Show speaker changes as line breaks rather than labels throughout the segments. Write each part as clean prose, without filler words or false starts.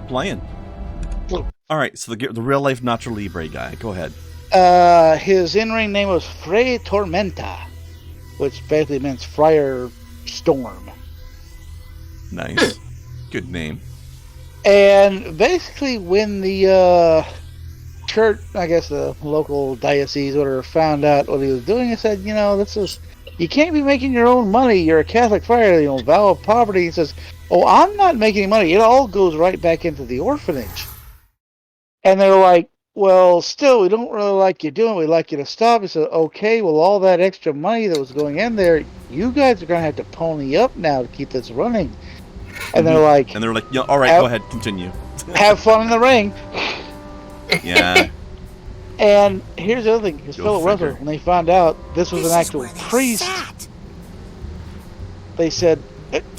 playing. All right, so the real life Nacho Libre guy. Go ahead.
His in-ring name was Fray Tormenta, which basically means Friar Storm.
Nice. Good name.
And basically when the church, I guess the local diocese whatever, found out what he was doing, he said, you can't be making your own money. You're a Catholic friar, vow of poverty. He says, oh, I'm not making any money. It all goes right back into the orphanage. And they're like, well, still, we don't really like you doing it. We'd like you to stop. He said, okay, well, all that extra money that was going in there, you guys are going to have to pony up now to keep this running. And they're like...
all right, go ahead, continue.
Have fun in the ring.
Yeah.
And here's the other thing. His fellow wrestler, when they found out this was an actual priest, they said,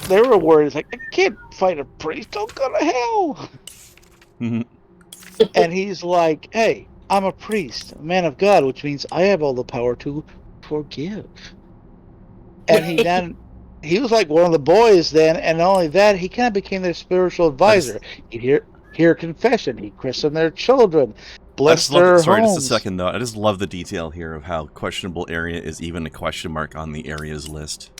they were worried. It's like, I can't fight a priest. Don't go to hell.
Mm-hmm.
And he's like, hey, I'm a priest, a man of God, which means I have all the power to forgive. And he was like one of the boys then, and not only that, he kind of became their spiritual advisor. He'd hear confession. He christened their children, bless their homes.
Sorry, just a second, though. I just love the detail here of how questionable area is even a question mark on the areas list.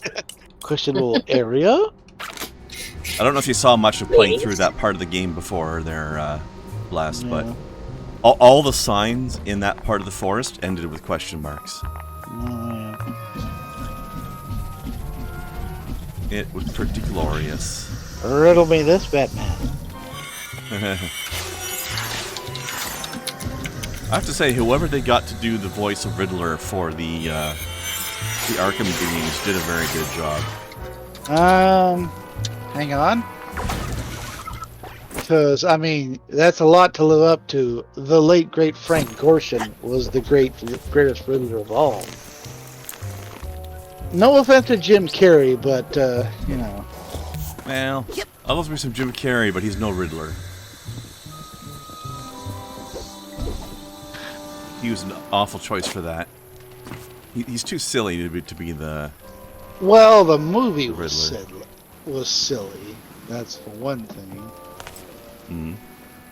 Questionable area?
I don't know if you saw much of playing through that part of the game before their blast, but all the signs in that part of the forest ended with question marks. It was pretty glorious.
Riddle me this, Batman.
I have to say, whoever they got to do the voice of Riddler for the Arkham games did a very good job.
Hang on. Because, that's a lot to live up to. The late, great Frank Gorshin was the greatest Riddler of all. No offense to Jim Carrey, but,
Well, I love me some Jim Carrey, but he's no Riddler. He was an awful choice for that. He's too silly to be the...
Well, the movie was silly. That's for one thing.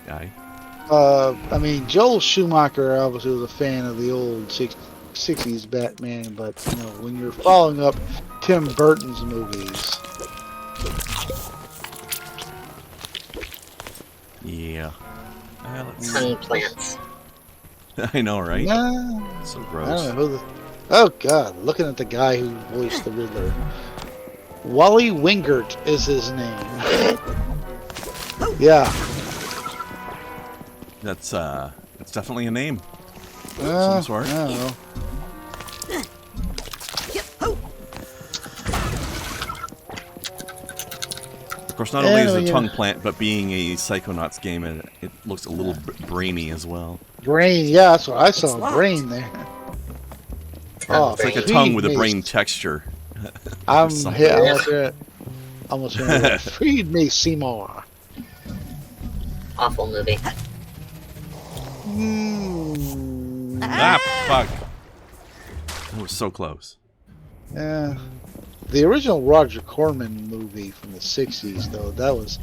Aye.
Joel Schumacher obviously was a fan of the old 60s Batman, but, when you're following up Tim Burton's movies...
Yeah.
Tongue plants.
I know, right? So gross.
I don't know who oh, God. Looking at the guy who voiced the Riddler. Wally Wingert is his name. Yeah.
That's definitely a name. Of some sort.
I don't know.
Of course, not only is it a tongue plant, but being a Psychonauts game, it looks a little brainy as well.
Brain, yeah, that's what I saw. Brain there.
It's like a tongue with a brain texture.
Almost here. Feed me, Seymour.
Awful movie.
Fuck. That was so close.
Yeah. The original Roger Corman movie from the 60s, though, that was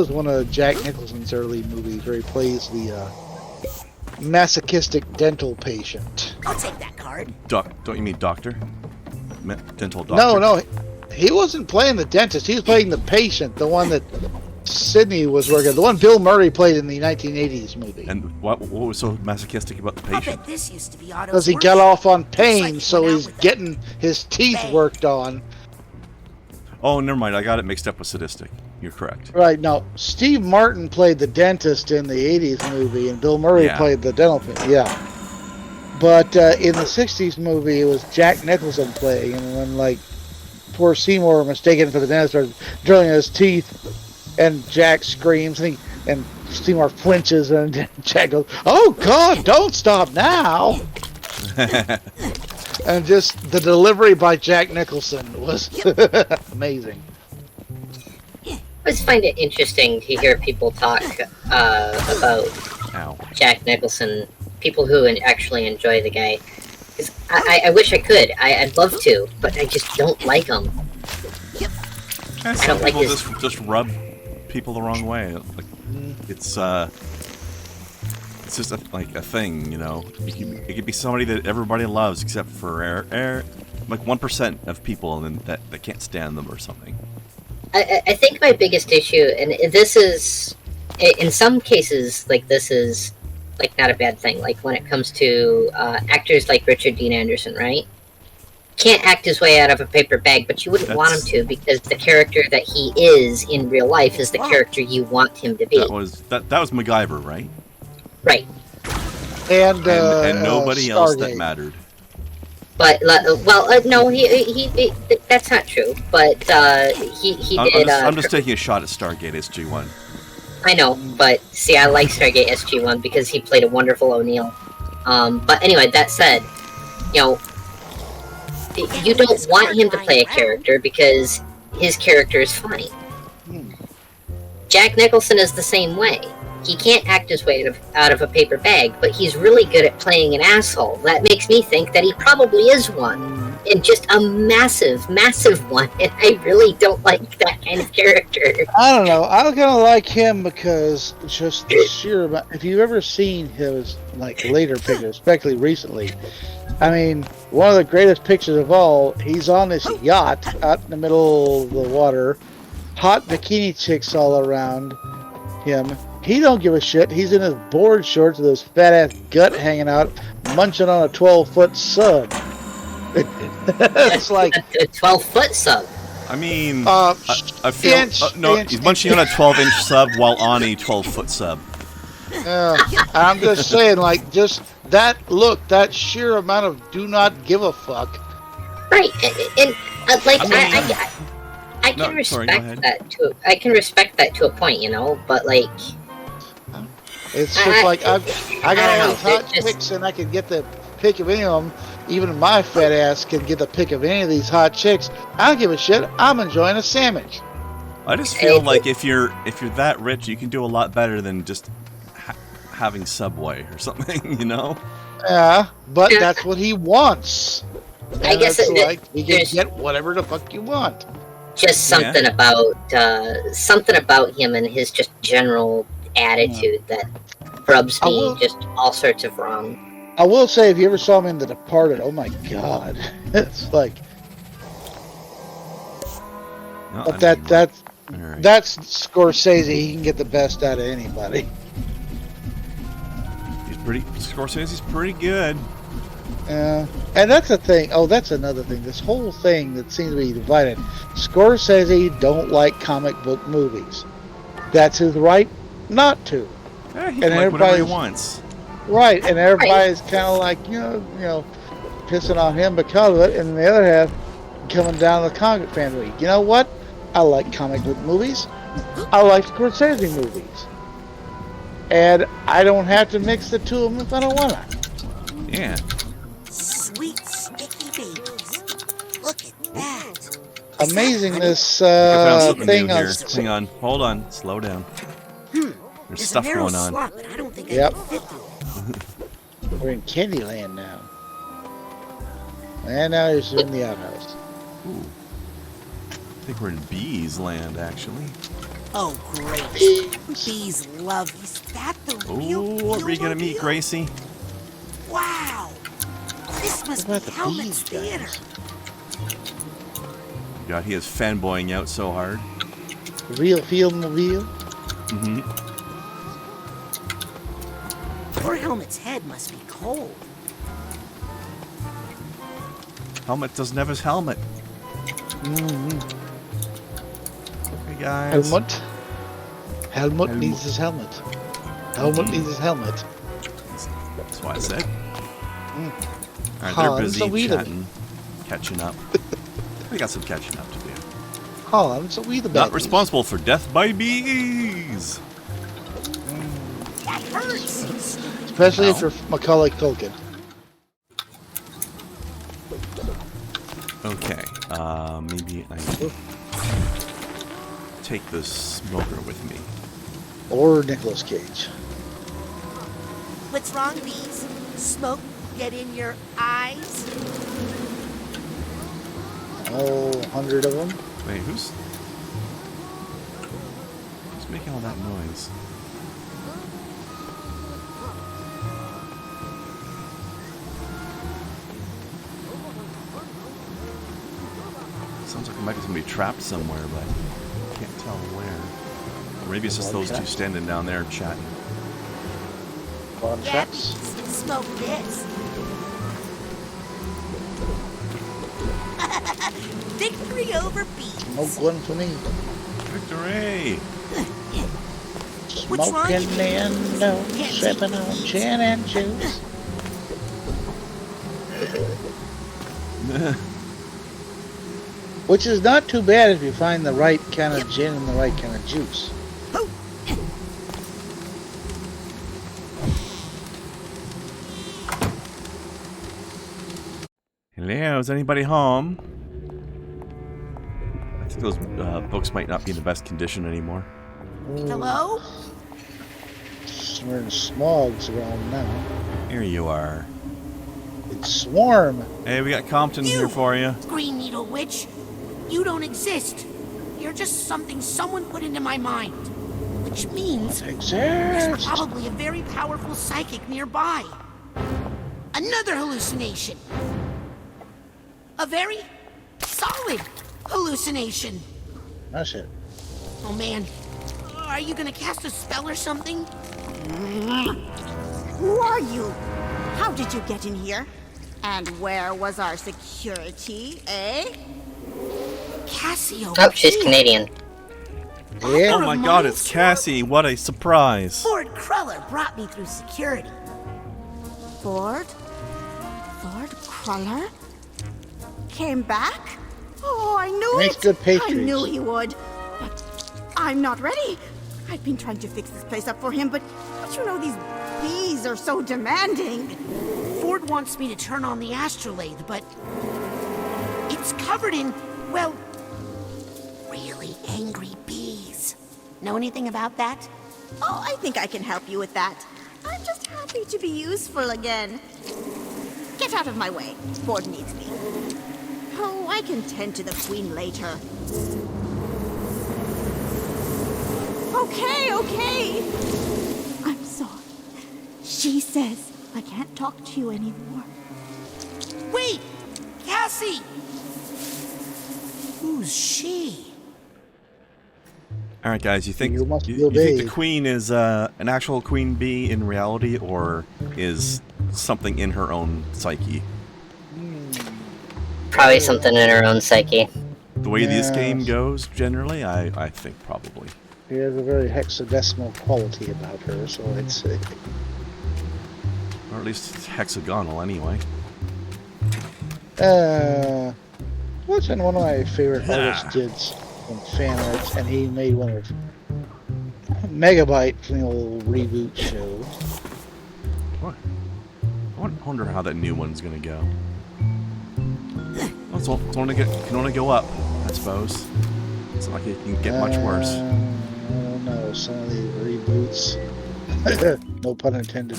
one of Jack Nicholson's early movies where he plays the masochistic dental patient.
I'll take that card.
Don't you mean doctor? Dental doctor?
No, he wasn't playing the dentist. He was playing the patient, the one that Sidney was working on. The one Bill Murray played in the 1980s movie.
And what was so masochistic about the patient?
This used to be
because he got off on pain, so he's getting his teeth worked on.
Oh, never mind. I got it mixed up with sadistic. You're correct.
Right. No, Steve Martin played the dentist in the 80s movie, and Bill Murray played the dental patient. Yeah. But in the 60s movie, it was Jack Nicholson playing, and when, poor Seymour, mistaken for the dentist, started drilling his teeth, and Jack screams, and Seymour flinches, and Jack goes, "Oh, God, don't stop now!" And just the delivery by Jack Nicholson was amazing.
I always find it interesting to hear people talk about Jack Nicholson, people who actually enjoy the guy. 'Cause I wish I could. I'd love to, but I just don't like him.
I don't like his... just rub people the wrong way. It's just like a thing, you know. It could be somebody that everybody loves, except for like 1% of people, and that can't stand them or something.
I think my biggest issue, and this is, in some cases, like this is, like not a bad thing. Like when it comes to actors like Richard Dean Anderson, right? Can't act his way out of a paper bag, but you wouldn't want him to, because the character that he is in real life is the character you want him to be.
That was MacGyver, right?
Right.
And
nobody else that mattered.
But no, he that's not true. But he did.
I'm just taking a shot at Stargate SG-1.
I know, but see, I like Stargate SG-1 because he played a wonderful O'Neill. But anyway, that said, you know, you don't want him to play a character because his character is funny. Jack Nicholson is the same way. He can't act his way out of a paper bag, but he's really good at playing an asshole. That makes me think that he probably is one. And just a massive, massive one. And I really don't like that kind of character.
I don't know. I kind of like him because just the sheer amount. If you've ever seen his like later pictures, especially recently, I mean, one of the greatest pictures of all, he's on this yacht out in the middle of the water, hot bikini chicks all around him. He don't give a shit. He's in his board shorts with his fat-ass gut hanging out, munching on a 12-foot sub. It's like...
A 12-foot sub?
I mean, I feel... he's munching on a 12-inch sub while on a 12-foot sub.
I'm just saying, like, just that look, that sheer amount of do not give a fuck.
Right, and like, I can respect that to... I can respect that to a point, you know, but, like...
It's just like, I got all these hot chicks, and I can get the pick of any of them. Even my fat ass can get the pick of any of these hot chicks. I don't give a shit. I'm enjoying a sandwich.
I just feel like if you're that rich, you can do a lot better than just having Subway or something, you know?
Yeah, but that's what he wants. And
I guess
like you can get whatever the fuck you want.
Just something about him and his just general attitude that rubs me just all sorts of wrong.
I will say, if you ever saw him in The Departed, oh my god, it's like.
No,
but that's Scorsese. He can get the best out of anybody.
Scorsese's pretty good.
And that's the thing. Oh, that's another thing. This whole thing that seems to be divided. Scorsese don't like comic book movies. That's his right not to.
Yeah, he can like whatever he wants.
Right, and everybody's kind of like, you know, pissing on him because of it, and the other half coming down the comic fan week. You know what? I like comic book movies. I like Scorsese movies. And I don't have to mix the two of them if I don't want to.
Yeah.
Sweet, sticky babies. Look at that.
Amazing, this thing on...
Hang on, hold on, slow down. There's stuff going on.
Slot, but I don't think
yep.
I can fit through.
We're in Candyland now. And now you're in the outhouse.
Ooh. I think we're in Bees Land, actually.
Oh, great. Bees love. Is that the real
what are we going to meet, Gracie?
Wow. This must be Helmet's Theater.
God, he is fanboying out so hard.
Real field mobile?
Mm-hmm.
Poor Helmet's head must be cold.
Helmet doesn't have his helmet.
Mm-hmm.
Hey guys.
Helmet needs his helmet. Helmet needs his helmet.
That's why I said. Alright, they're busy chatting, catching up. We got some catching up to do.
So we the
Not responsible for death by bees.
That hurts.
Especially if you're Macaulay Culkin.
Okay, maybe I take the smoker with me.
Or Nicolas Cage.
What's wrong, bees? Smoke get in your eyes?
Oh, 100 of them.
Wait, who's making all that noise? might be somebody trapped somewhere, but I can't tell where. Or maybe it's just those two standing down there chatting.
Yeah, smoke this. Victory over bees.
Smoke one for me.
Victory!
What's wrong?
Smoking window, sipping on gin and juice. Which is not too bad if you find the right kind of gin and the right kind of juice.
Hello, is anybody home? I think those books might not be in the best condition anymore.
Hello?
We're in smogs around now.
Here you are.
It's Swarm.
Hey, we got Compton here for you.
Green Needle Witch. You don't exist. You're just something someone put into my mind. Which means there's probably a very powerful psychic nearby. Another hallucination. A very solid hallucination.
That's it.
Oh man, are you gonna cast a spell or something?
Who are you? How did you get in here? And where was our security, eh?
Cassie over
Oh, she's
here.
Canadian.
Yeah.
Oh my god, it's Cassie. What a surprise.
Ford Cruller brought me through security.
Ford? Ford Cruller? Came back? Oh, I knew
Makes
it!
good
I
pastries.
knew he would. But I'm not ready. I've been trying to fix this place up for him, but you know these bees are so demanding.
Ford wants me to turn on the astrolabe, but it's covered in, well, really angry bees. Know anything about that?
Oh, I think I can help you with that. I'm just happy to be useful again. Get out of my way. Ford needs me. Oh, I can tend to the queen later. Okay. I'm sorry. She says I can't talk to you anymore.
Wait! Cassie! Who's she?
All right, guys. You think
You must
you
be
think the
obeyed.
queen is an actual queen bee in reality, or is something in her own psyche?
Probably something in her own psyche.
The way this
Yes.
game goes, generally, I think probably.
She has a very hexadecimal quality about her, so it's...
Or at least it's hexagonal, anyway.
Watching one of my favorite artists did some fan arts, and he made one of Megabyte from the old reboot show.
What? I wonder how that new one's gonna go. Well, can only go up, I suppose. It's not like it can get much worse.
I don't know, some of these reboots. No pun intended.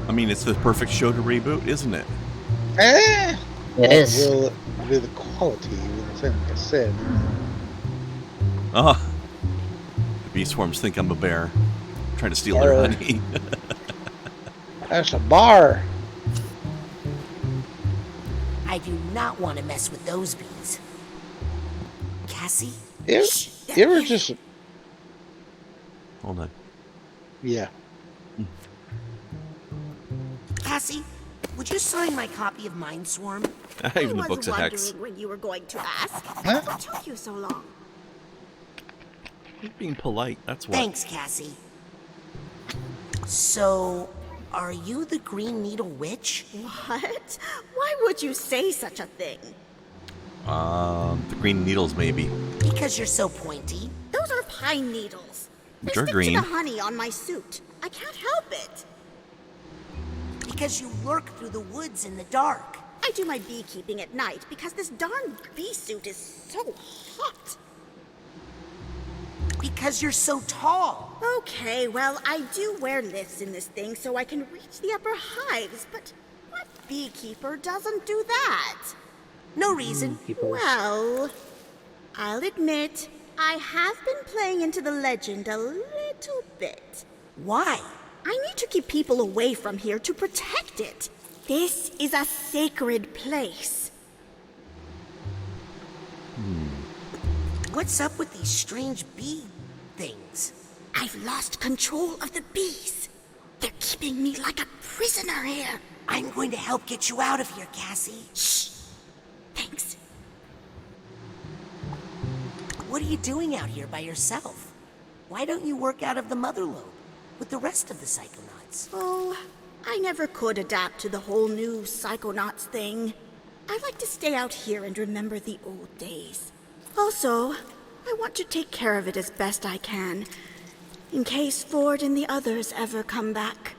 I mean, it's the perfect show to reboot, isn't it?
It is.
Will be the quality, the thing like I said.
Oh, the bee swarms think I'm a bear, trying to steal their honey.
That's a bar.
I do not want to mess with those bees. Cassie?
You ever just...
Hold on.
Yeah.
Cassie, would you sign my copy of Mindswarm?
Even the
I
book's
was
a hex.
wondering when you were going to ask.
Huh?
What took you so long?
You're being polite, that's what.
Thanks, Cassie. So, are you the Green Needle Witch?
What? Why would you say such a thing?
The green needles, maybe.
Because you're so pointy.
Those are pine needles.
Which
They
are
stick
green.
to the honey on my suit. I can't help it.
Because you lurk through the woods in the dark.
I do my beekeeping at night because this darn bee suit is so hot.
Because you're so tall.
Okay, well, I do wear lifts in this thing so I can reach the upper hives, but what beekeeper doesn't do that?
No reason.
Well, I'll admit, I have been playing into the legend a little bit.
Why?
I need to keep people away from here to protect it. This is a sacred place.
What's up with these strange bee things?
I've lost control of the bees. They're keeping me like a prisoner here.
I'm going to help get you out of here, Cassie.
Shh. Thanks.
What are you doing out here by yourself? Why don't you work out of the motherlode with the rest of the Psychonauts?
Oh, I never could adapt to the whole new Psychonauts thing. I like to stay out here and remember the old days. Also, I want to take care of it as best I can, in case Ford and the others ever come back.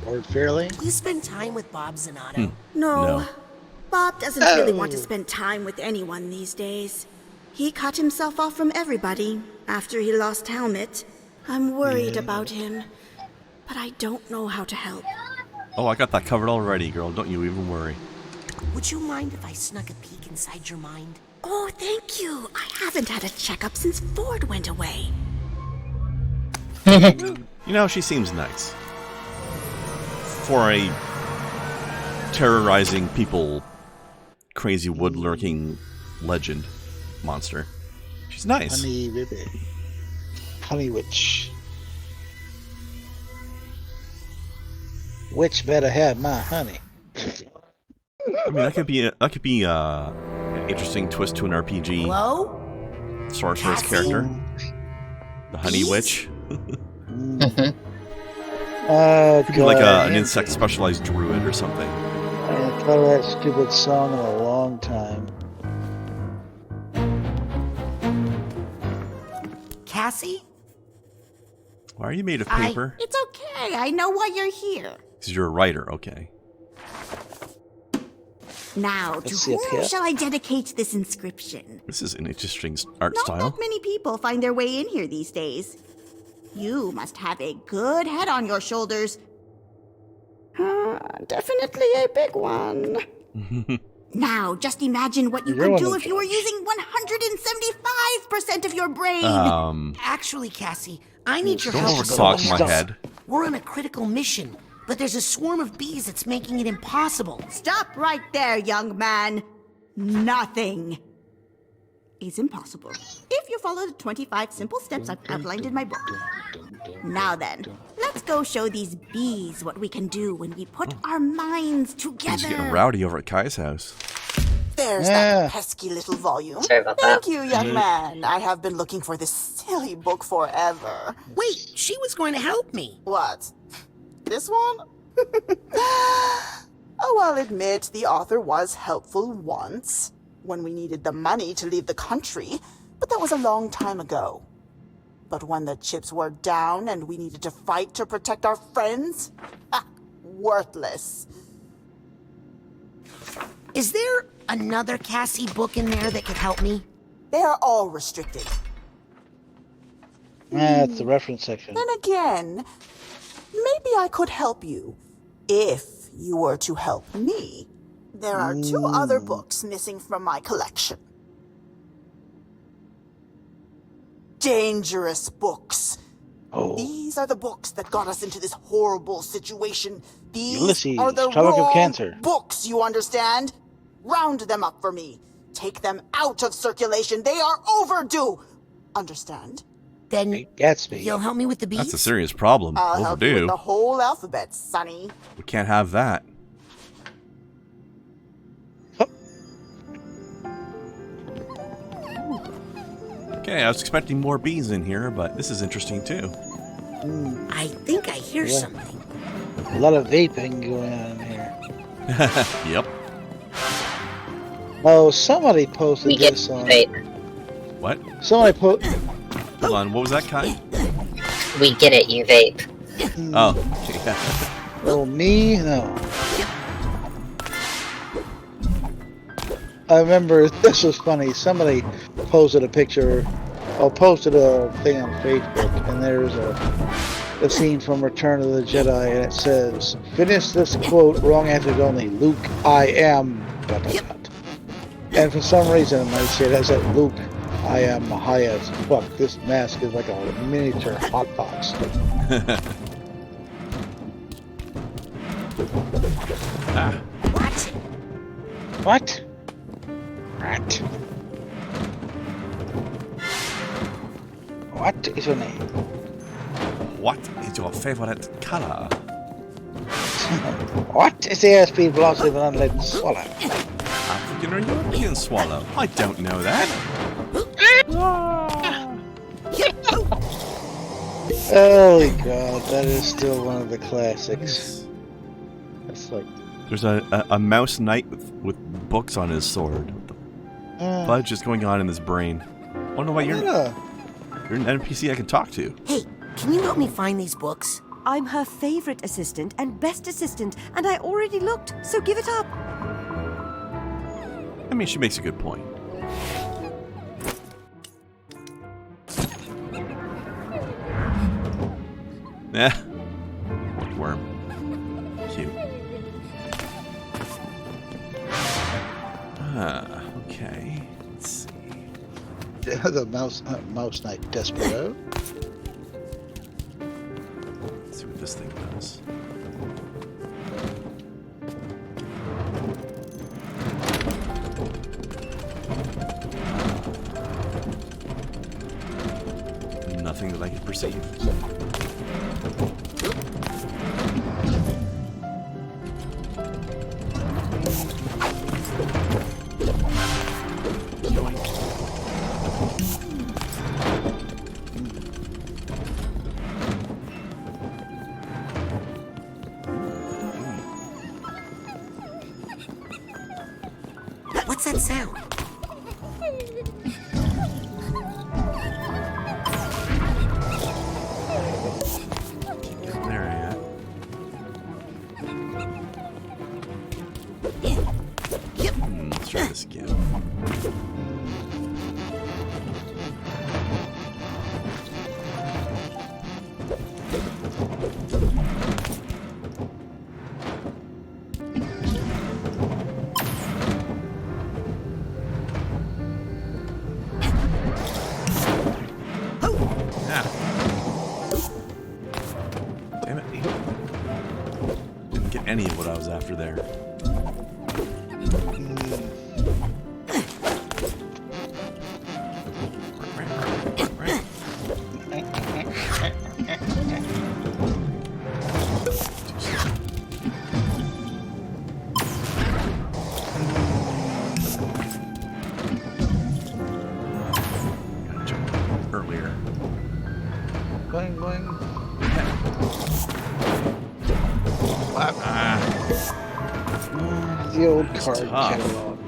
Lord Fairlane?
You spend time with Bob Zanato?
No. Bob doesn't really want to spend time with anyone these days. He cut himself off from everybody after he lost Helmet. I'm worried about him, but I don't know how to help.
Oh, I got that covered already, girl. Don't you even worry.
Would you mind if I snuck a peek inside your mind?
Oh, thank you. I haven't had a checkup since Ford went away.
You know, she seems nice. For a terrorizing people, crazy wood-lurking legend monster. She's nice.
Honey baby. Honey witch. Witch better have my honey.
I mean, that could be an interesting twist to an RPG.
Hello?
Sorcerer's
Cassie?
character, the Honey
Please?
Witch.
Oh,
Could be like an insect specialized druid or something.
I haven't thought of that stupid song in a long time.
Cassie?
Why are you made of paper?
It's okay. I know why you're here.
Because you're a writer, okay.
Now, to
Let's see up
whom
here.
shall I dedicate this inscription?
This is an interesting art
Not
style.
that many people find their way in here these days. You must have a good head on your shoulders. Definitely a big one. Now, just imagine what you
You're
could
on
do
the
if you were
couch.
using 175% of your brain.
Actually, Cassie, I need your
Don't
help.
overclock my
Stop.
head.
We're on a critical mission, but there's a swarm of bees that's making it impossible.
Stop right there, young man. Nothing is impossible if you follow the 25 simple steps I've outlined in my book. Now then, let's go show these bees what we can do when we put our minds
He's getting
together.
rowdy over at Kai's house.
There's
Yeah.
that pesky little volume.
Sorry about
Thank
that.
you, young man. I have been looking for this silly book forever.
Wait, she was going to help me.
What? This one? Oh, I'll admit the author was helpful once, when we needed the money to leave the country, but that was a long time ago. But when the chips were down and we needed to fight to protect our friends? Worthless.
Is there another Cassie book in there that could help me?
They are all restricted.
That's the reference section.
Then again, maybe I could help you, if you were to help me. There are 2 other books missing from my collection. Dangerous books.
Oh.
These are the books that got us into this horrible situation. These
Ulysses,
are the
Stomach of
wrong
Cancer.
books, you understand? Round them up for me. Take them out of circulation. They are overdue. Understand?
Then
Gatsby.
you'll help me with the bees?
That's a serious problem.
I'll help you
Overdue.
with the whole alphabet, sonny.
We can't have that. Okay, I was expecting more bees in here, but this is interesting too.
I think I hear
Yeah.
something.
A lot of vaping going on in here.
Yep.
Oh, somebody posted
We get
this on.
vape.
What?
Somebody put.
Hold on, what was that, Kai?
We get it, you vape.
Oh, yeah.
Oh, me? No. I remember this was funny. Somebody posted a picture, or posted a thing on Facebook, and there's a scene from Return of the Jedi, and it says, "Finish this quote. Wrong answers only. Luke, I am." Dot, dot, dot. And for some reason, I said, "I said Luke, I am high as fuck. This mask is like a miniature hot box."
What?
What? Rat. What is your name?
What is your favorite color?
What is the airspeed velocity of an unladen swallow?
African or European swallow? I don't know that.
Holy God, that is still one of the classics. That's like...
There's a mouse knight with books on his sword. What the fudge is going on in his brain? Oh no, wait, you're an NPC I can talk to.
Hey, can you help me find these books?
I'm her favorite assistant and best assistant, and I already looked, so give it up.
I mean, she makes a good point. Yeah. Worm. Cute. Okay. Let's see.
The mouse knight Despero.
Let's see what this thing does. Nothing that I can perceive.
What's that sound?
There I am. Let's try this again. Damn it. Didn't get any of what I was after there. Gotta jump earlier.
Boing, boing. The old card
tough.
catalog.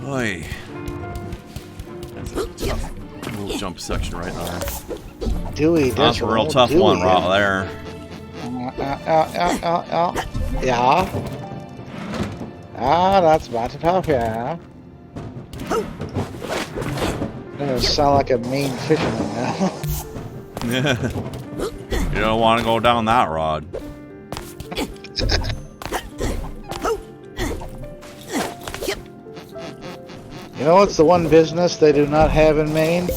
Oy. That's a tough little jump section right there.
Dewey,
That's a real tough one right there.
Yeah. Ah, that's mighty tough, yeah. I'm gonna sound like a mean fisherman now.
You don't want to go down that rod.
You know what's the one business they do not have in Maine?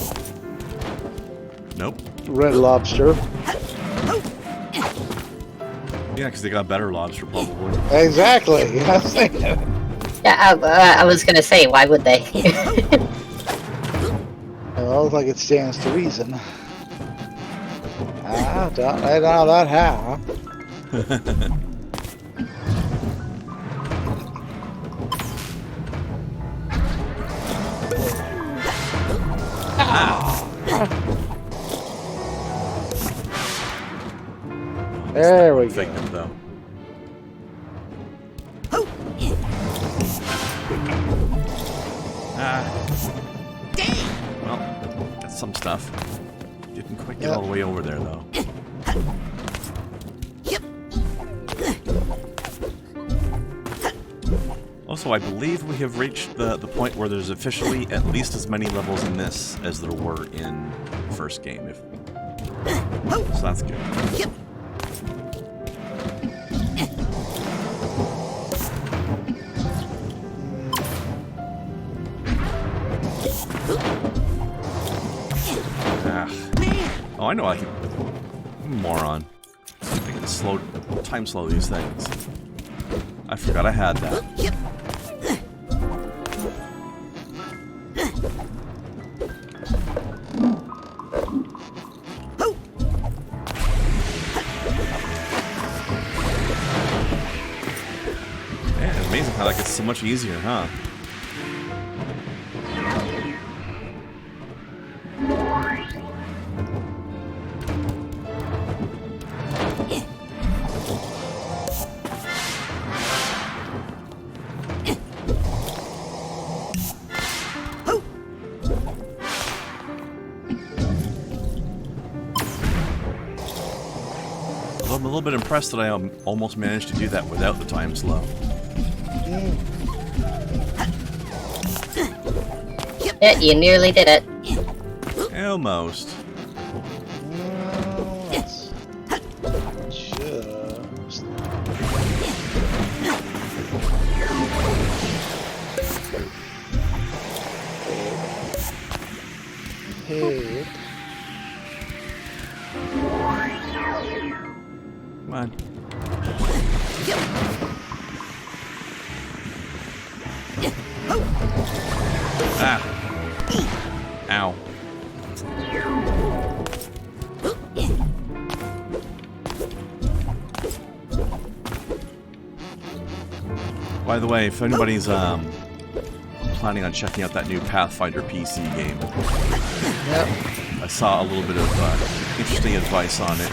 Nope.
Red Lobster.
Yeah, because they got better lobster probably.
Exactly. I was thinking.
Yeah, I was gonna say, why would they?
Well, like it stands to reason. Ah, don't let out that how. There we go.
Figment, though. Well, that's some stuff. Didn't quite get all the way over there, though. Also, I believe we have reached the point where there's officially at least as many levels in this as there were in the first game. So that's good. Oh, I know I can... Moron. I can time slow these things. I forgot I had that. back, it's so much easier, huh? I'm a little bit impressed that I almost managed to do that without the time slow.
Yeah, you nearly did it.
Almost.
Just... Hey.
Come on. Ah. Ow. By the way, if anybody's planning on checking out that new Pathfinder PC game, I saw a little bit of interesting advice on it.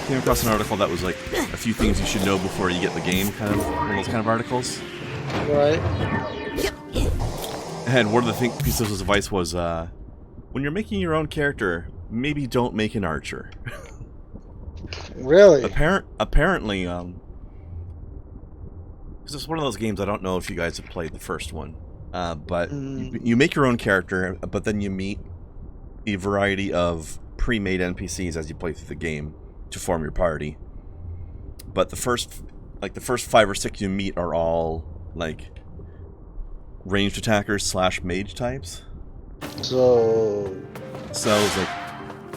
Came across an article that was like a few things you should know before you get the game, kind of one of those kind of articles.
Right.
And one of the pieces of advice was, when you're making your own character, maybe don't make an archer.
Really?
Apparently, this is one of those games, I don't know if you guys have played the first one, but you make your own character, but then you meet a variety of pre-made NPCs as you play through the game to form your party. But the first 5 or 6 you meet are all like ranged attackers / mage types.
So
it's like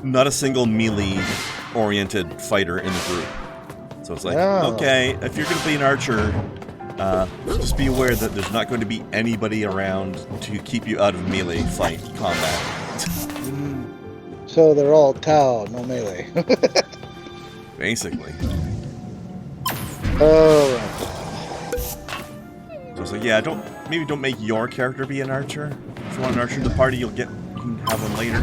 not a single melee oriented fighter in the group. So it's like, okay, if you're going to be an archer, just be aware that there's not going to be anybody around to keep you out of melee fight combat.
So they're all Tau, no melee.
Basically.
Oh.
So it's like, yeah, maybe don't make your character be an archer. If you want an archer in the party, you can have one later.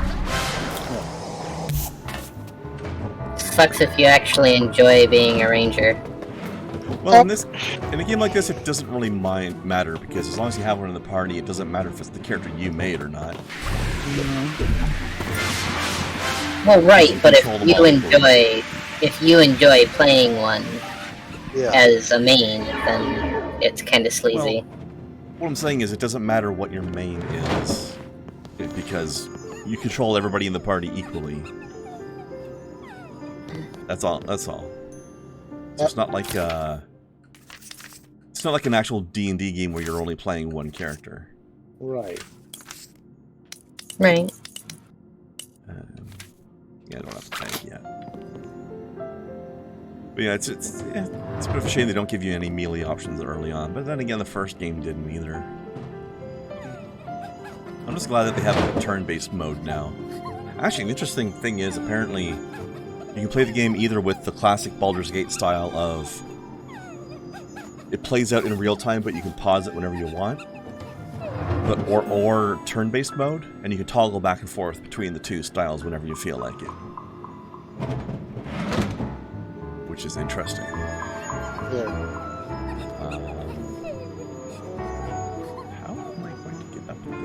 Sucks if you actually enjoy being a ranger.
Well, in a game like this, it doesn't really matter, because as long as you have one in the party, it doesn't matter if it's the character you made or not.
Well, right, but if you enjoy playing one as a main, then it's kind of sleazy.
Well, what I'm saying is, it doesn't matter what your main is, because you control everybody in the party equally. That's all. So it's not like an actual D&D game where you're only playing one character.
Right.
Right.
Yeah, I don't have to tank yet. But yeah, it's a bit of a shame they don't give you any melee options early on. But then again, the first game didn't either. I'm just glad that they have a turn-based mode now. Actually, the interesting thing is, apparently, you can play the game either with the classic Baldur's Gate style of it plays out in real time, but you can pause it whenever you want, or turn-based mode, and you can toggle back and forth between the two styles whenever you feel like it, which is interesting.
Yeah.
How am I going to get up there?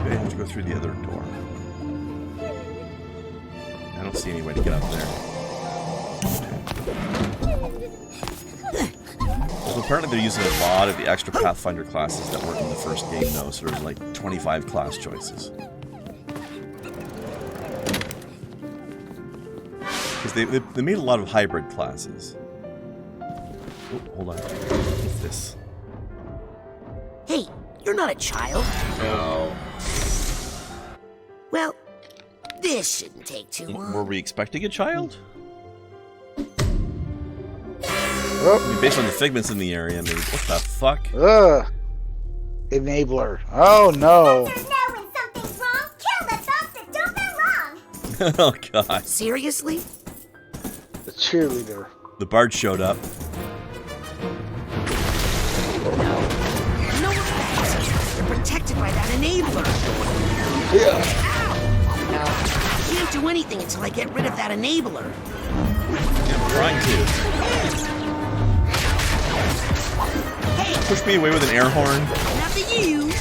Maybe I have to go through the other door. I don't see any way to get up there. So apparently they're using a lot of the extra Pathfinder classes that weren't in the first game, though, so there's like 25 class choices. Because they made a lot of hybrid classes. Oh, hold on. What's this?
Hey, you're not a child.
No.
Well, this shouldn't take too long.
Were we expecting a child?
Oh.
I mean, based on the figments in the area, maybe. What the fuck?
Ugh. Enabler. Oh no.
Know when something's wrong, kill the thoughts that don't belong.
Oh god.
Seriously?
The cheerleader.
The bard showed up.
No, they're protected by that enabler.
Yeah.
No, I can't do anything until I get rid of that enabler.
Yeah, I'm trying to.
Hey,
Push me away with an air horn.
after you,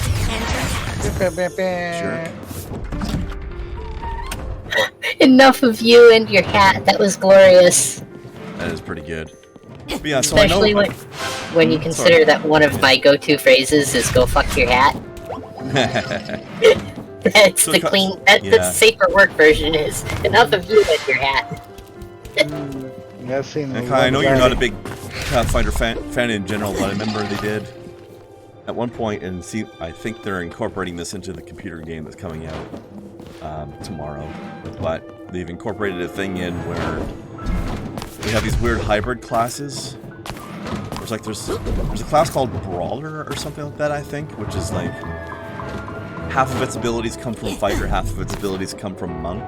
Sure.
Enough of you and your hat. That was glorious.
That is pretty good. But yeah, so I know.
Especially when you consider that one of my go-to phrases is "go fuck your hat." That's
So
the clean. That's the safer work version. Is enough of you and your hat.
Yeah, I've seen.
And Kai, I know you're not a big Pathfinder fan in general, but I remember they did at one point, and see, I think they're incorporating this into the computer game that's coming out tomorrow. But they've incorporated a thing in where we have these weird hybrid classes. There's a class called Brawler or something like that, I think, which is like half of its abilities come from Fighter, half of its abilities come from Monk.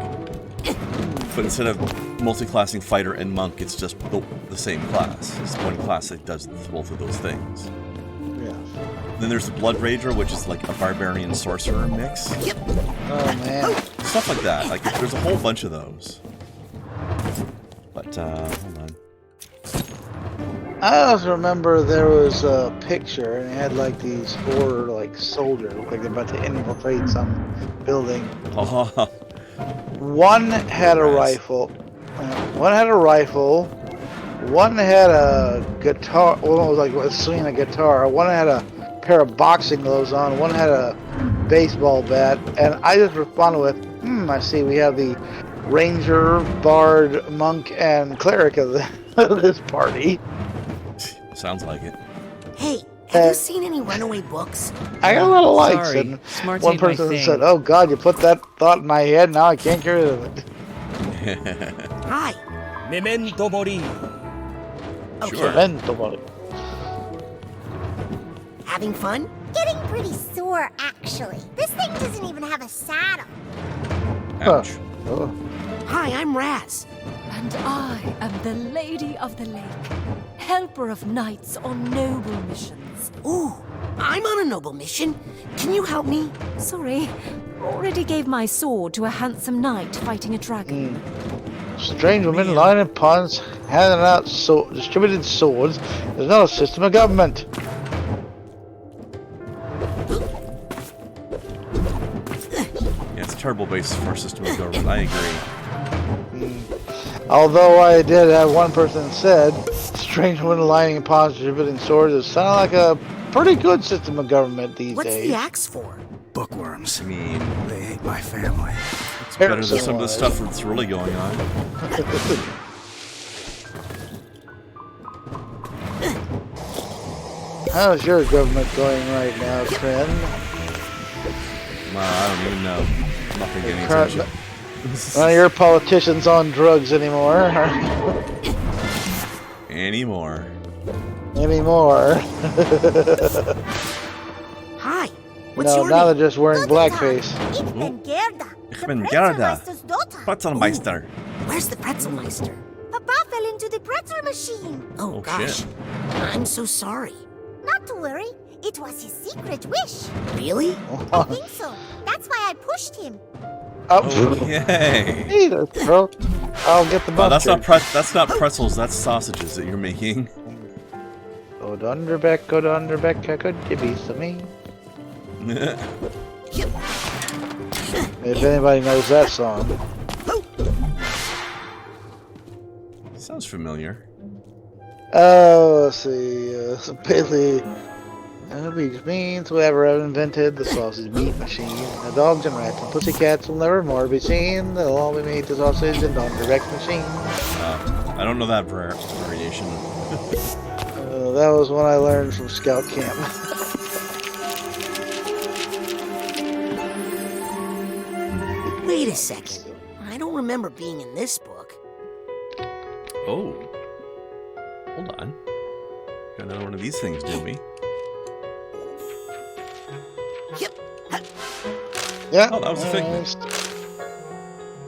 But instead of multi-classing Fighter and Monk, it's just the same class. It's one class that does both of those things.
Yeah.
Then there's the Blood Rager, which is like a Barbarian Sorcerer mix.
Oh man.
Stuff like that. Like, there's a whole bunch of those. But, hold on.
I also remember there was a picture, and it had like these 4 like soldiers, like they're about to infiltrate some building. One had a rifle. One had a rifle. One had a guitar. One was like swinging a guitar. One had a pair of boxing gloves on. One had a baseball bat. And I just responded with, I see we have the ranger, bard, monk, and cleric of this party.
Sounds like it.
Hey, have you seen any runaway books?
I got a lot of likes,
Sorry,
and
smarts
one
ain't my
person
thing.
said, "Oh God, you put that thought in my head. Now I can't get rid of it."
Hi.
Memento mori.
Sure.
Having fun?
Getting pretty sore, actually. This thing doesn't even have a saddle.
Ouch.
Oh.
Hi, I'm Raz.
And I am the Lady of the Lake, helper of knights on noble missions.
Ooh, I'm on a noble mission. Can you help me?
Sorry, already gave my sword to a handsome knight fighting a dragon.
Strange women lying in ponds, handing out distributed swords. There's not a system of government.
Yeah, it's a terrible basis for a system of government. I agree.
Although I did have one person said, strange women lying in ponds, distributing swords. It sounded like a pretty good system of government these
What's
days.
the axe for?
Bookworms.
I mean,
They ate my family.
it's better than some of the stuff that's really going on.
How's your government going right now, Kren?
Well, I don't even know. I'm not paying any
Current-
attention.
None of your politicians on drugs anymore.
Anymore.
Anymore.
Hi. What's
No,
your
now
name?
they're just wearing blackface.
Ich bin Gerda.
Ich
the
bin Gerda.
Pretzelmeister's daughter.
Pretzelmeister.
Where's the Pretzelmeister?
Papa fell into the pretzel machine.
Oh,
Oh,
gosh.
shit.
I'm so sorry.
Not to worry. It was his secret wish.
Really?
I think so. That's why I pushed him.
Oh,
Yay.
hey, girl. I'll get the
Oh,
mustard.
that's not pretzels, that's sausages that you're making.
Go to Underbeck, I could be some me. If anybody knows that song.
Sounds familiar.
Oh, let's see. Basically, which means whoever invented the sausage meat machine, the dogs and rats and pussycats will never more be seen. They'll all be made to sausage and non-direct machine.
I don't know that variation.
That was one I learned from Scout Camp.
Wait a second. I don't remember being in this book.
Oh. Hold on. Got another one of these things, do we?
Yep.
Yeah.
Oh, that was a figment.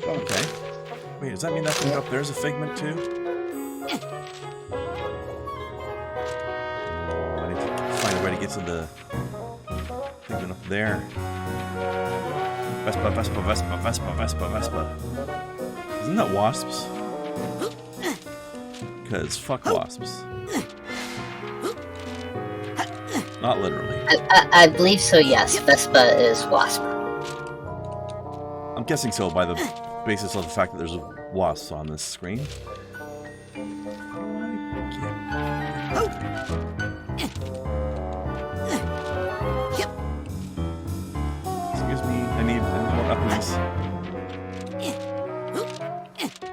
Okay. Wait, does that mean that thing up there's a figment too? base of the thing up there. Vespa, Vespa, Vespa, Vespa, Vespa, Vespa. Isn't that wasps? Because fuck wasps. Not literally.
I believe so, yes. Vespa is wasp.
I'm guessing so by the basis of the fact that there's wasps on this screen. Excuse me, I need more weapons.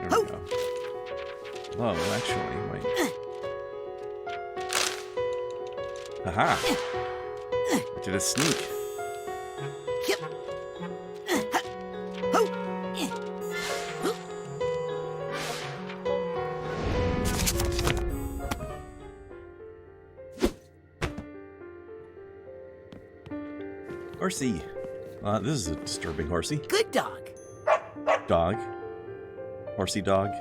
There we go. Oh, actually, wait. Haha! I did a sneak. Horsey. This is a disturbing horsey.
Good dog.
Dog. Horsey dog.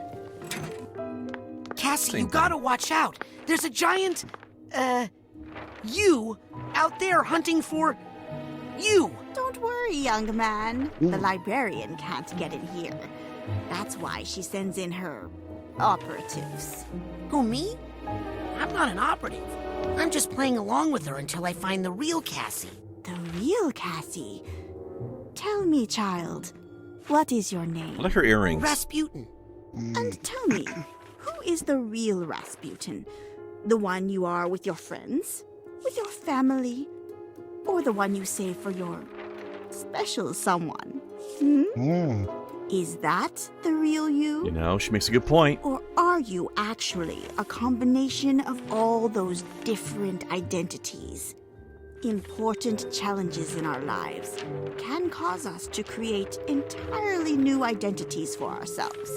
Cassie,
Same
you gotta watch out. There's a giant, you out there hunting for you.
Don't worry, young man. The librarian can't get in here. That's why she sends in her operatives.
Who, me? I'm not an operative. I'm just playing along with her until I find the real Cassie.
The real Cassie? Tell me, child, what is your name?
I like her earrings.
Razputin.
And tell me, who is the real Razputin? The one you are with your friends? With your family? Or the one you save for your special someone? Is that the real you?
You know, she makes a good point.
Or are you actually a combination of all those different identities? Important challenges in our lives can cause us to create entirely new identities for ourselves,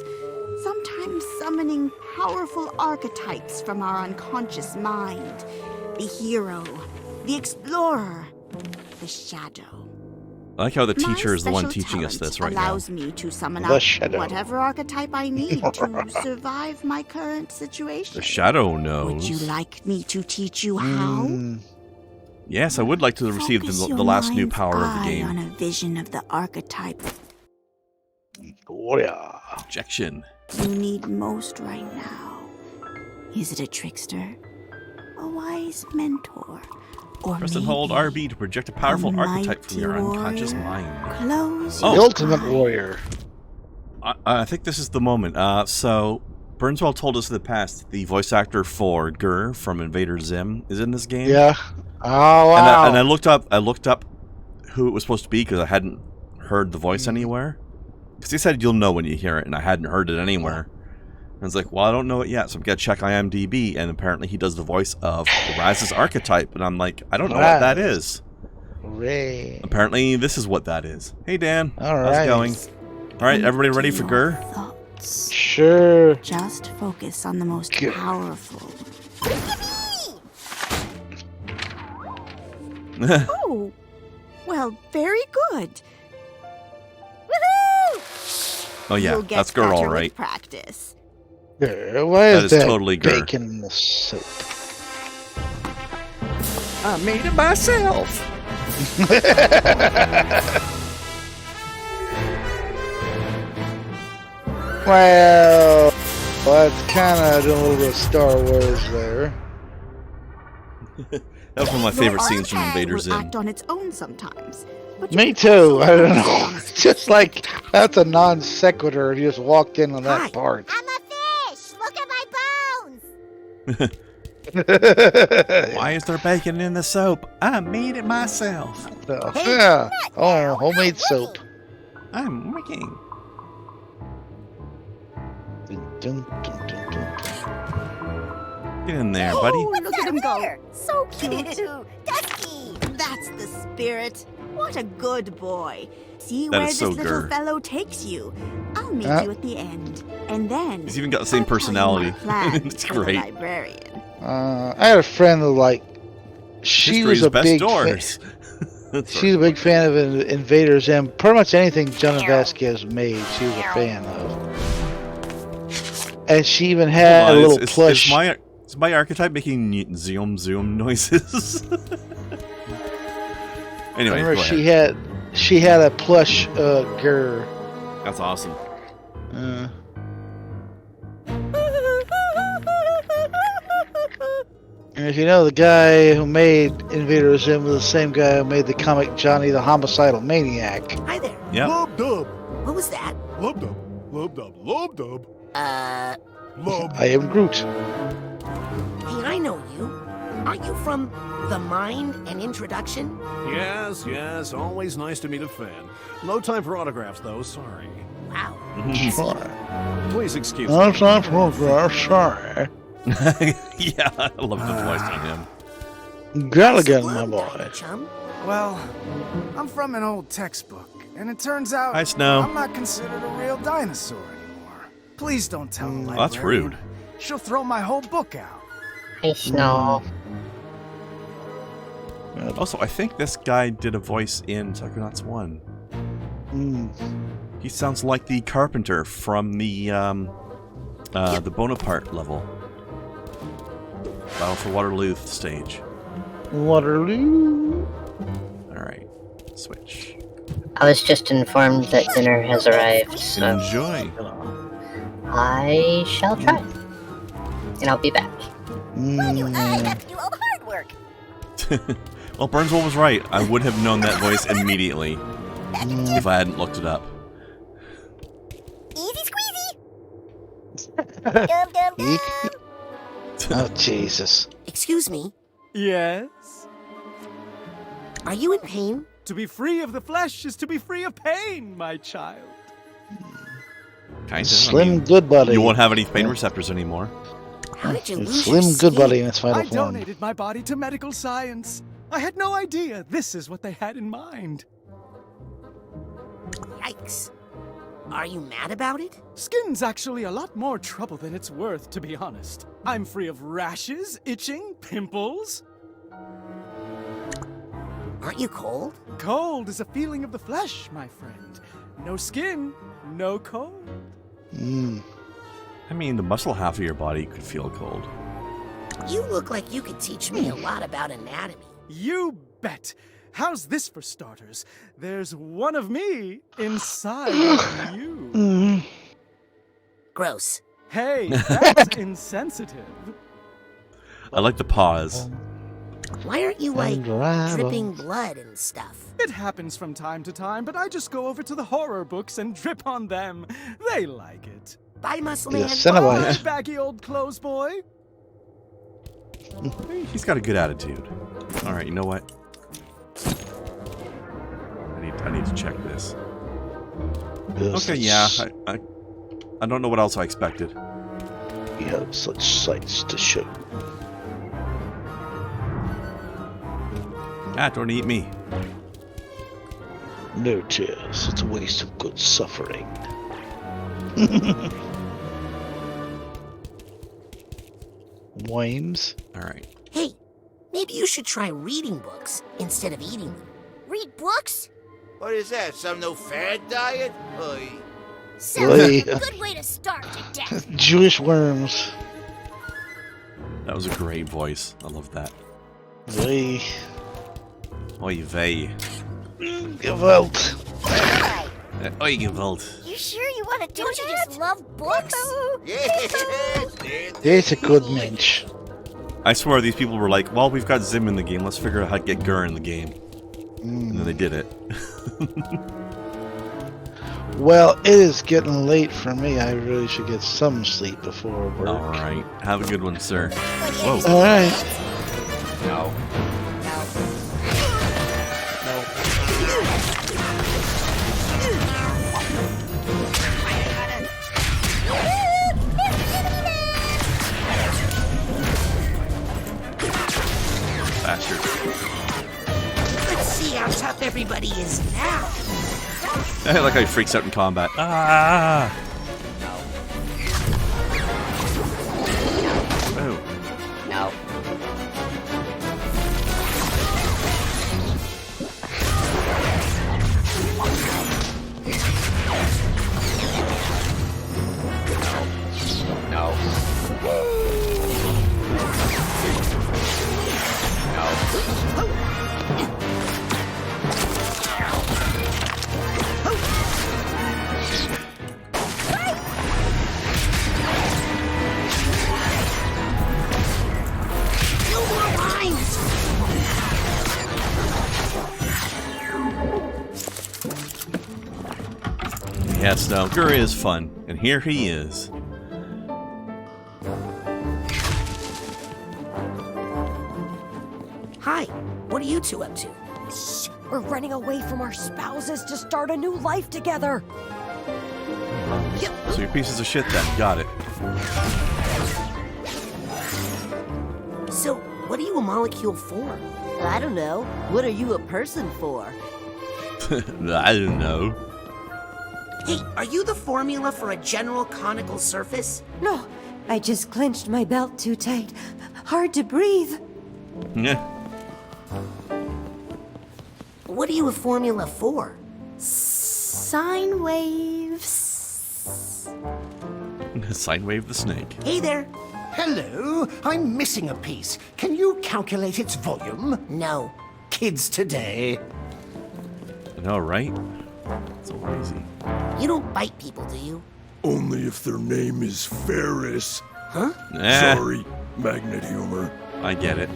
sometimes summoning powerful archetypes from our unconscious mind. The hero, the explorer, the shadow.
I like how the teacher is the one teaching us this right now.
Allows me to summon up whatever archetype I need to survive my current situation.
The shadow knows.
Would you like me to teach you how?
Yes, I would like to receive the last new power of the game.
On a vision of the archetype
Oh yeah.
Objection.
you need most right now. Is it a trickster, a wise mentor, or
Press and
maybe
hold RB to project a powerful
a
archetype from your
mighty
unconscious
warrior?
mind.
Close
The
your
ultimate
eyes.
warrior.
I think this is the moment. So, Burnswell told us in the past the voice actor for GIR from Invader Zim is in this game.
Yeah. Oh wow.
And I looked up who it was supposed to be because I hadn't heard the voice anywhere. Because he said you'll know when you hear it, and I hadn't heard it anywhere. And I was like, well, I don't know it yet, so I'm gonna check IMDb, and apparently he does the voice of Raz's archetype, and I'm like, I don't know what that is.
Hooray.
Apparently, this is what that is. Hey, Dan.
All
How's
right.
it going? All right, everybody ready for GIR?
Thoughts.
Sure.
Just focus on the most
Good.
powerful. Oh, well, very good.
Oh yeah,
You'll get
that's GIR all
better with
right.
practice.
Yeah, why
That
is
is
that
totally GIR.
bacon in the soup?
I made it myself.
Well, that's kind of doing a little bit of Star Wars there.
That was one of my favorite scenes from Invader
will
Zim.
act on its own sometimes. But
Me too. I don't know. It's just like that's a non sequitur. If you just walked in on that part.
I'm a fish! Look at my bones!
Why is there bacon in the soap? I made it myself.
Yeah. Oh, homemade soap.
I'm making.
Dun, dun, dun, dun, dun.
Get in there, buddy.
Oh, look at him go.
So cute! Dusky!
That's the spirit. What a good boy. See
That
where
is
this
so
little
GIR.
fellow takes you. I'll meet you at the end. And then
He's even got the same
I'll tell you
personality.
my plans
It's
for the
great.
librarian.
I had a friend who she
History's
was a
best
big
doors.
she's a big fan of Invader Zim. Pretty much anything John Vasquez made, she was a fan of. And she even had a little plush.
Is my archetype making zoom noises? Anyway,
remember
go ahead.
she had a plush GIR.
That's awesome.
And if you know, the guy who made Invader Zim was the same guy who made the comic Johnny the Homicidal Maniac.
Hi there.
Yeah.
Lub-dub.
What was that?
Lub-dub. Lub-dub. Lub-dub. Lub.
I am Groot.
Hey, I know you. Aren't you from The Mind and Introduction?
Yes, yes. Always nice to meet a fan. No time for autographs, though. Sorry.
Wow.
Please excuse me.
No time for autographs, sorry.
Yeah, I love the voice on him.
Gallagher, my boy.
Well, I'm from an old textbook, and it turns out
Hi, Snow.
I'm not considered a real dinosaur anymore. Please don't tell the librarian.
That's rude.
She'll throw my whole book out.
Hey, Snow.
Also, I think this guy did a voice in Psychonauts 1. He sounds like the carpenter from the Bonaparte level. Battle for Waterloo stage.
Waterloo.
Alright, switch.
I was just informed that dinner has arrived, so
Enjoy.
I shall try. And I'll be back.
I have to do all the hard work.
Well, Burnswell was right. I would have known that voice immediately if I hadn't looked it up.
Easy squeezy. Dum dum dum.
Oh, Jesus.
Excuse me.
Yes?
Are you in pain?
To be free of the flesh is to be free of pain, my child.
Kind of.
Slim Goodbody.
You won't have any pain receptors anymore.
How did you
It's
lose
Slim
your skin?
Goodbody in its final
I
form.
donated my body to medical science. I had no idea this is what they had in mind.
Yikes. Are you mad about it?
Skin's actually a lot more trouble than it's worth, to be honest. I'm free of rashes, itching, pimples.
Aren't you cold?
Cold is a feeling of the flesh, my friend. No skin, no cold.
I mean, the muscle half of your body could feel cold.
You look like you could teach me a lot about anatomy.
You bet. How's this for starters? There's one of me inside of you.
Gross.
Hey, that's insensitive.
I like the pause.
Why aren't you, like,
Unravel.
dripping blood and stuff?
It happens from time to time, but I just go over to the horror books and drip on them. They like it.
Bye, Muscle
Yeah,
Man.
Cenobite.
Bye, baggy old clothes boy.
He's got a good attitude. Alright, you know what? I need to check this. Okay, yeah. I don't know what else I expected.
We have such sights to show.
Ah, don't eat me.
No tears. It's a waste of good suffering. Wines.
Alright.
Hey, maybe you should try reading books instead of eating them.
Read books?
What is that? Some new fad diet? Oy.
Sounds like a good way to starve to death.
Jewish worms.
That was a great voice. I love that.
They
Oy vey.
Gewalt.
Oy Gewalt.
You sure you want to do Don't you just love books?
Yes,
It's a good mensch.
I swear these people were like, well, we've got Zim in the game. Let's figure out how to get GIR in the game. And then they did it.
Well, it is getting late for me. I really should get some sleep before work.
Alright. Have a good one, sir. Whoa.
Alright.
No. Bastard.
Let's see how tough everybody is now.
I like how he freaks out in combat. Ah! Oh.
No. No.
Yes, no, GIR is fun, and here he is.
Hi, what are you two up to?
Shh, we're running away from our spouses to start a new life together.
So you're pieces of shit then, got it.
So, what are you a molecule for?
I don't know. What are you a person for?
I don't know.
Hey, are you the formula for a general conical surface?
No, I just clenched my belt too tight. Hard to breathe.
Yeah.
What are you a formula for?
Sine waves.
Sine wave the snake.
Hey there.
Hello, I'm missing a piece. Can you calculate its volume?
No.
Kids today.
I know, right? So lazy.
You don't bite people, do you?
Only if their name is Ferris.
Huh?
Sorry, magnet humor.
I get it.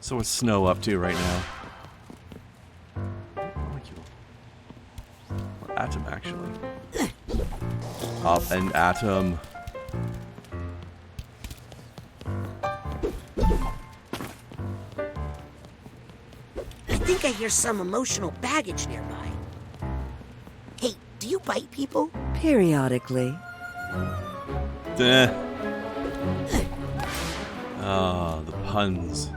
So what's Snow up to right now? Molecule. Or atom, actually. An atom.
I think I hear some emotional baggage nearby. Hey, do you bite people?
Periodically.
Oh, the puns.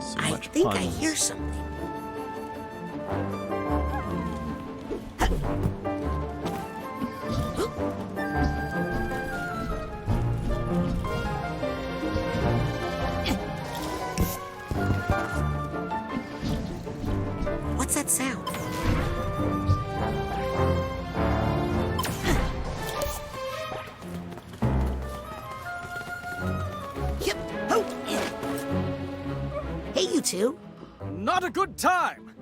So
I
much
think
puns.
I hear something. What's that sound? Yep. Oh. Hey, you two.
Not a good time.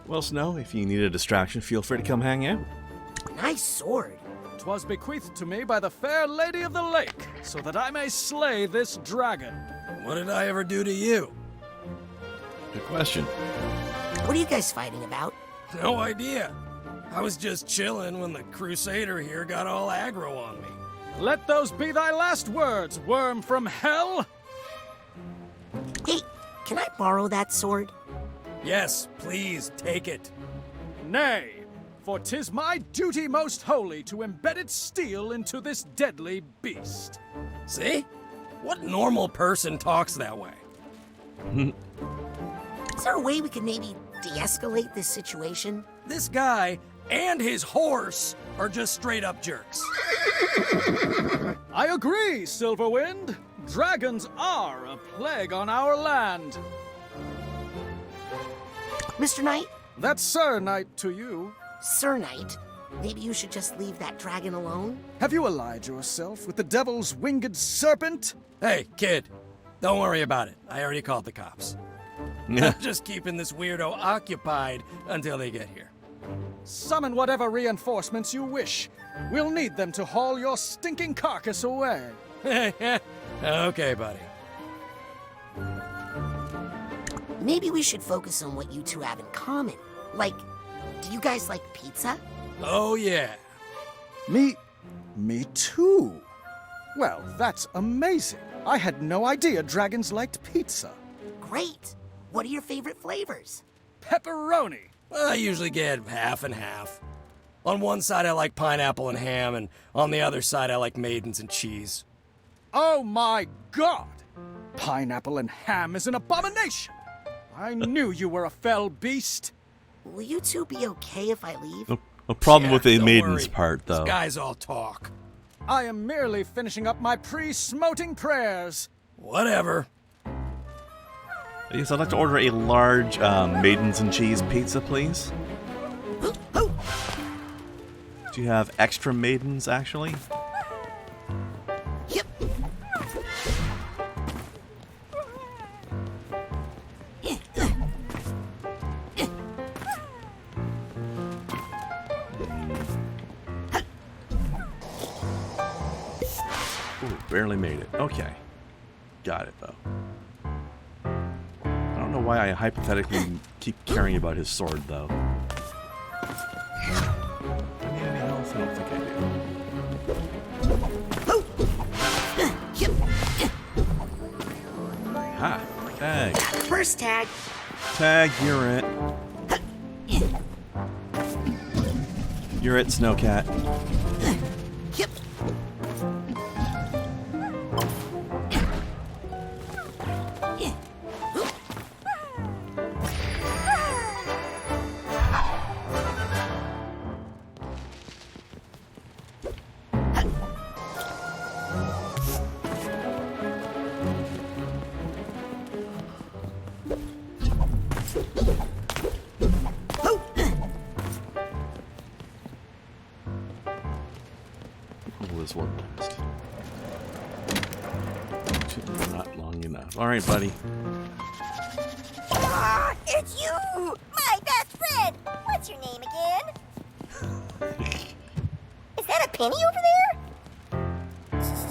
Well, Snow, if you need a distraction, feel free to come hang out.
Nice sword.
'Twas bequeathed to me by the fair lady of the lake, so that I may slay this dragon.
What did I ever do to you?
Good question.
What are you guys fighting about?
No idea. I was just chilling when the crusader here got all aggro on me.
Let those be thy last words, worm from hell!
Hey, can I borrow that sword?
Yes, please, take it.
Nay, for 'tis my duty most holy to embed its steel into this deadly beast.
See? What normal person talks that way?
Is there a way we can maybe de-escalate this situation?
This guy and his horse are just straight up jerks.
I agree, Silverwind. Dragons are a plague on our land.
Mr. Knight?
That's Sir Knight to you.
Sir Knight? Maybe you should just leave that dragon alone?
Have you allied yourself with the devil's winged serpent?
Hey, kid, don't worry about it. I already called the cops. I'm just keeping this weirdo occupied until they get here.
Summon whatever reinforcements you wish. We'll need them to haul your stinking carcass away.
Okay, buddy.
Maybe we should focus on what you two have in common. Like, do you guys like pizza?
Oh, yeah.
Me too. Well, that's amazing. I had no idea dragons liked pizza.
Great. What are your favorite flavors?
Pepperoni.
I usually get half and half. On one side, I like pineapple and ham, and on the other side, I like maidens and cheese.
Oh my God! Pineapple and ham is an abomination! I knew you were a fell beast.
Will you two be okay if I leave?
No problem with the
don't
maidens
worry.
part, though.
These guys all talk.
I am merely finishing up my pre-smoting prayers.
Whatever.
Yes, I'd like to order a large maidens and cheese pizza, please. Do you have extra maidens, actually?
Yep.
Ooh, barely made it. Okay. Got it, though. I don't know why I hypothetically keep caring about his sword, though. Do I need any health? I don't think I do. Ha! Tag.
First tag.
Tag, you're it. You're it, Snowcat. This one last. Not long enough. Alright, buddy.
Ah, it's you! My best friend! What's your name again? Is that a penny over there?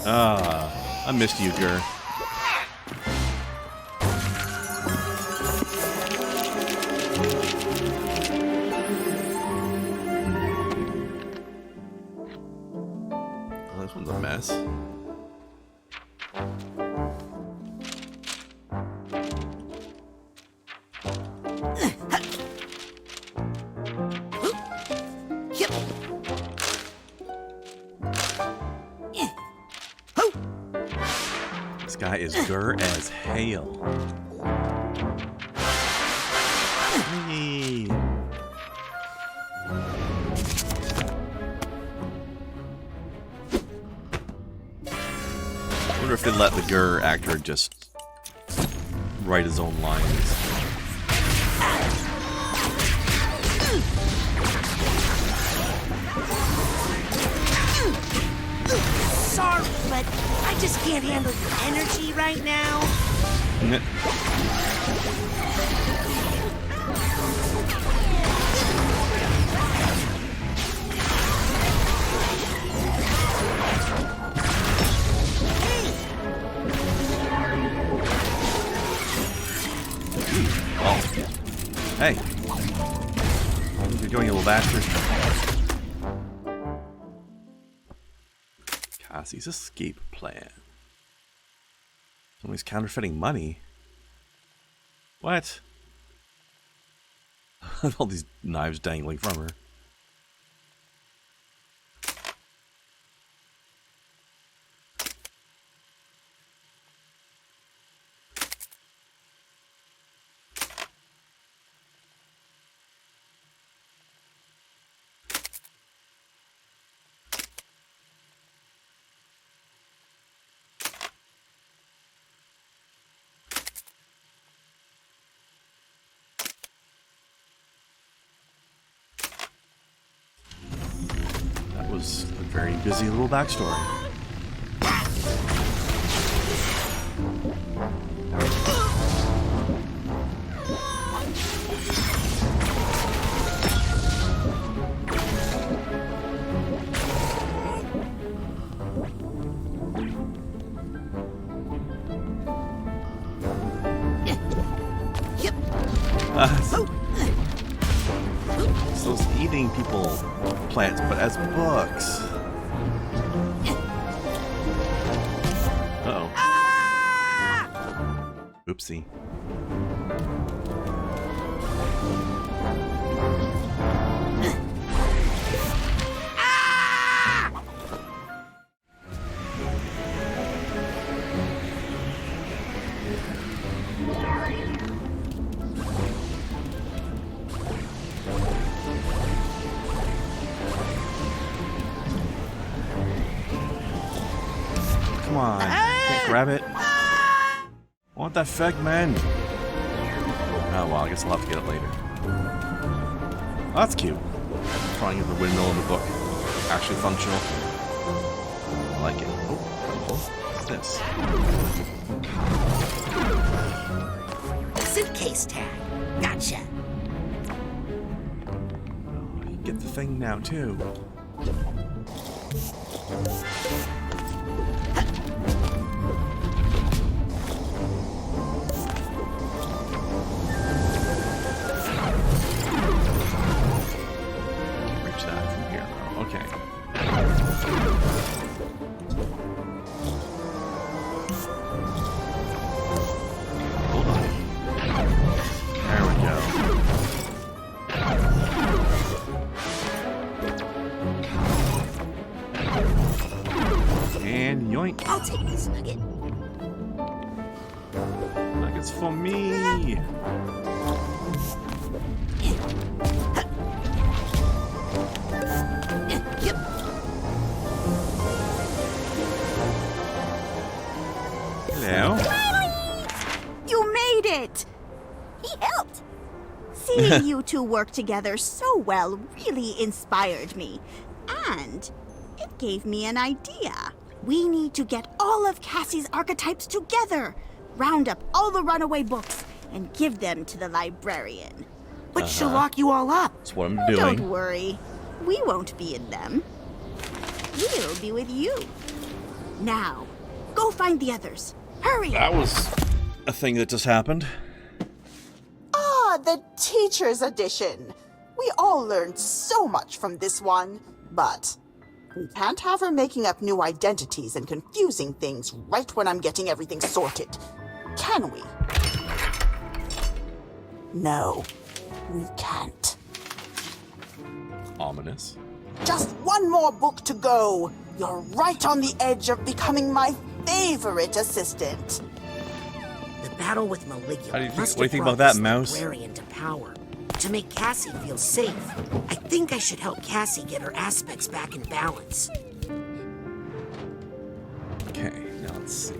Ah, I missed you, GIR. This one's a mess. This guy is GIR as hail. Hey. I wonder if they let the GIR actor just write his own lines.
Sorry, but I just can't handle your energy right now.
Oh. Hey. What are you doing, you little bastard? Cassie's escape plan. Somebody's counterfeiting money. What? All these knives dangling from her. Was a very busy little backstory. So it's eating people plants, but as books. Uh-oh. Oopsie. Come on, can't grab it. What the fuck, man? Oh well, I guess I'll have to get it later. Oh, that's cute. Trying at the windmill in the book. Actually functional. I like it. Oh, what's this?
Suitcase tag. Gotcha.
Oh, you get the thing now too. And yoink.
I'll take this nugget.
Nuggets for me. Hello.
You made it! He helped! Seeing you two work together so well really inspired me. And it gave me an idea. We need to get all of Cassie's archetypes together, round up all the runaway books, and give them to the librarian.
But she'll lock you all up.
That's what I'm doing.
Don't worry. We won't be in them. We'll be with you. Now, go find the others. Hurry!
That was a thing that just happened.
Ah, the teacher's edition. We all learned so much from this one, but we can't have her making up new identities and confusing things right when I'm getting everything sorted. Can we? No, we can't.
Ominous.
Just one more book to go. You're right on the edge of becoming my favorite assistant.
The battle with Maligula.
What do you think about that, Mouse?
Librarian to power. To make Cassie feel safe. I think I should help Cassie get her aspects back in balance.
Okay, now let's see.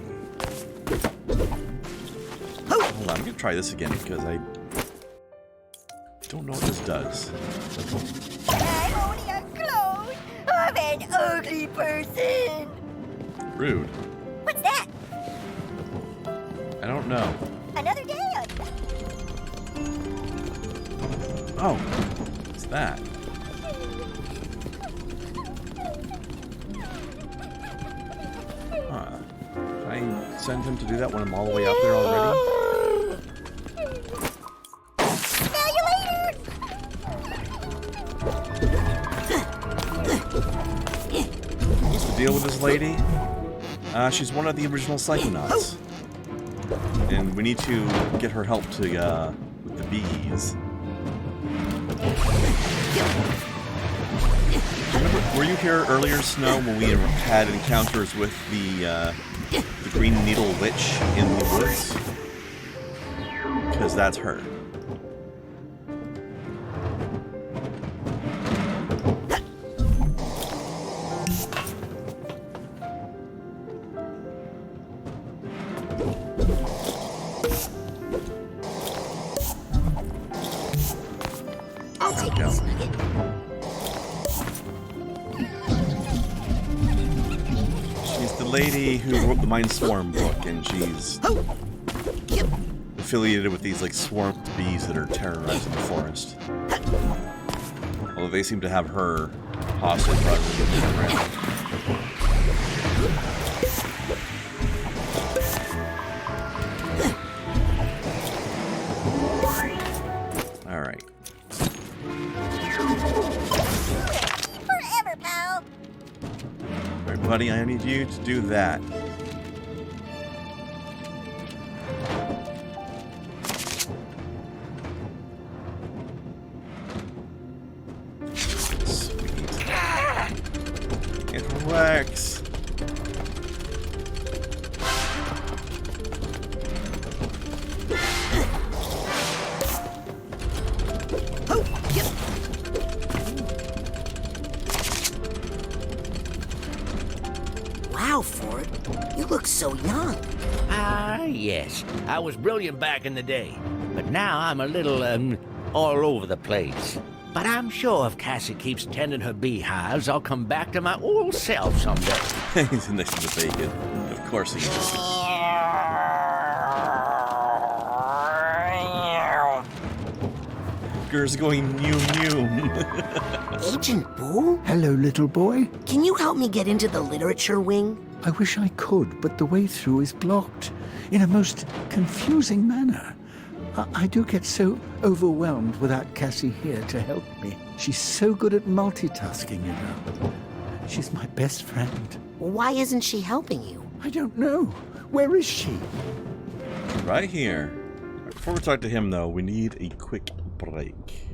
Hold on, I'm gonna try this again because I don't know what this does.
I'm only a clone of an ugly person.
Rude.
What's that?
I don't know.
Another day?
Oh, what's that? Huh. Can I send him to do that when I'm all the way up there already? What's the deal with this lady? She's one of the original Psychonauts. And we need to get her help to, with the bees. Remember, were you here earlier, Snow, when we had encounters with the Green Needle Witch in the woods? Because that's her.
I'll take this nugget.
She's the lady who wrote the Mind Swarm book, and she's affiliated with these like swarmed bees that are terrorizing the forest. Although they seem to have her hostage rather than getting around. All right.
Forever, pal.
All right, buddy, I need you to do that. Sweet. It works.
Wow, Ford. You look so young.
Ah, yes. I was brilliant back in the day. But now I'm a little, all over the place. But I'm sure if Cassie keeps tending her beehives, I'll come back to my old self someday.
He's next to the bacon. Of course he is. Girl's going mew mew.
Agent Boo?
Hello, little boy.
Can you help me get into the literature wing?
I wish I could, but the way through is blocked in a most confusing manner. I do get so overwhelmed without Cassie here to help me. She's so good at multitasking, you know. She's my best friend.
Why isn't she helping you?
I don't know. Where is she?
Right here. Before we talk to him, though, we need a quick break.